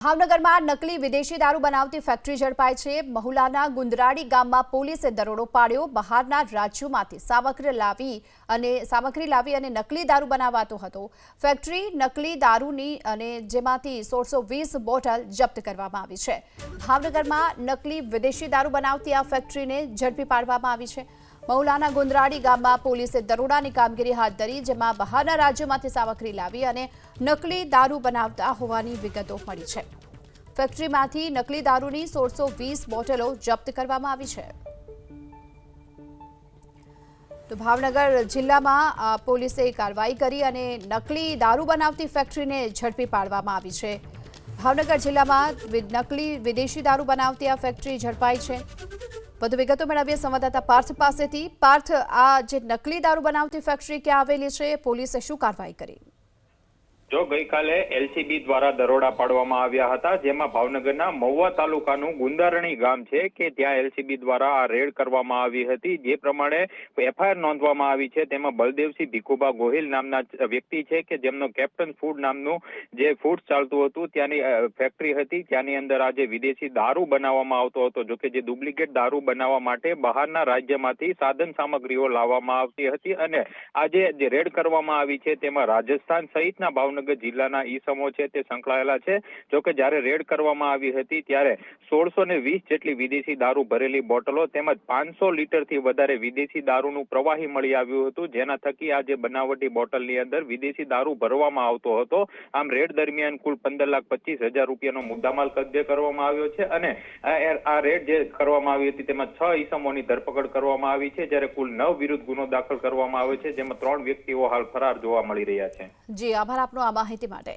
ભાવનગરમાં નકલી વિદેશી દારૂ બનાવતી ફેક્ટરી ઝડપાઈ છે। મહુલાના ગુંદરાડી ગામમાં પોલીસે દરોડો પાડ્યો। બહારના રાજ્યોમાંથી સામગ્રી લાવી અને નકલી દારૂ બનાવાતો હતો। ફેક્ટરી નકલી દારૂની અને જેમાંથી 1620 બોટલ જપ્ત કરવામાં આવી છે। ભાવનગરમાં નકલી વિદેશી દારૂ બનાવતી આ ફેક્ટરીને ઝડપી પાડવામાં આવી છે। મહુલાના ગુંદરાડી ગામમાં પોલીસે દરોડાની કામગીરી હાથ ધરી, જેમાં બહારના રાજ્યોમાંથી સામગ્રી લાવી અને નકલી દારૂ બનાવતા હોવાની વિગતો મળી છે। ફેક્ટરીમાંથી નકલી દારૂની 1620 બોટલો જપ્ત કરવામાં આવી છે। તો ભાવનગર જિલ્લામાં પોલીસે કાર્યવાહી કરી અને નકલી દારૂ બનાવતી ફેક્ટરીને ઝડપી પાડવામાં આવી છે। ભાવનગર જિલ્લામાં નકલી વિદેશી દારૂ બનાવતી આ ફેક્ટરી ઝડપાઈ છે। વધુ વિગતો મેળવીએ સંવાદદાતા પાર્થ પાસેથી। પાર્થ, આ જે નકલી દારૂ બનાવતી ફેક્ટરી ક્યાં આવેલી છે, પોલીસે શું કાર્યવાહી કરી? જો ગઈકાલે એલસીબી દ્વારા દરોડા પાડવામાં આવ્યા હતા, જેમાં ભાવનગરના મહુવા તાલુકાનું ગુંદારણી ગામ છે કે ત્યાં એલસીબી દ્વારા આ રેડ કરવામાં આવી હતી। જે પ્રમાણે એફઆઈઆર નોંધવામાં આવી છે, તેમાં બલદેવસિંહ ભીખુભા ગોહિલ નામના વ્યક્તિ છે કે જેમનો કેપ્ટન ફૂડ નામનું જે ફૂડ ચાલતું હતું ત્યાંની ફેક્ટરી હતી। ત્યાંની અંદર આજે વિદેશી દારૂ બનાવવામાં આવતો હતો। જોકે જે ડુપ્લિકેટ દારૂ બનાવવા માટે બહારના રાજ્યમાંથી સાધન સામગ્રીઓ લાવવામાં આવતી હતી અને આજે જે રેડ કરવામાં આવી છે તેમાં રાજસ્થાન સહિતના ભાવનગર જિલ્લાના ઈસમો છે તે સંકળાયેલા છે। જોકે જ્યારે રેડ કરવામાં આવી હતી ત્યારે 1620 જેટલી વિદેશી દારૂ ભરેલી બોટલો તેમજ 500 લીટરથી વધારે વિદેશી દારૂનું પ્રવાહી મળી આવ્યું હતું, જેના થકી આ જે બનાવટી બોટલની અંદર વિદેશી દારૂ ભરવામાં આવતો હતો। આમ રેડ દરમિયાન કુલ 15,25,000 રૂપિયાનો મુદ્દામાલ કબજે કરવામાં આવ્યો છે અને આ રેડ જે કરવામાં આવી હતી તેમાં 6 ઈસમોની ધરપકડ કરવામાં આવી છે, જ્યારે કુલ 9 વિરુદ્ધ ગુનો દાખલ કરવામાં આવ્યો છે, જેમાં 3 વ્યક્તિઓ હાલ ફરાર જોવા મળી રહ્યા છે। જી, આભાર આપનો આ માહિતી માટે।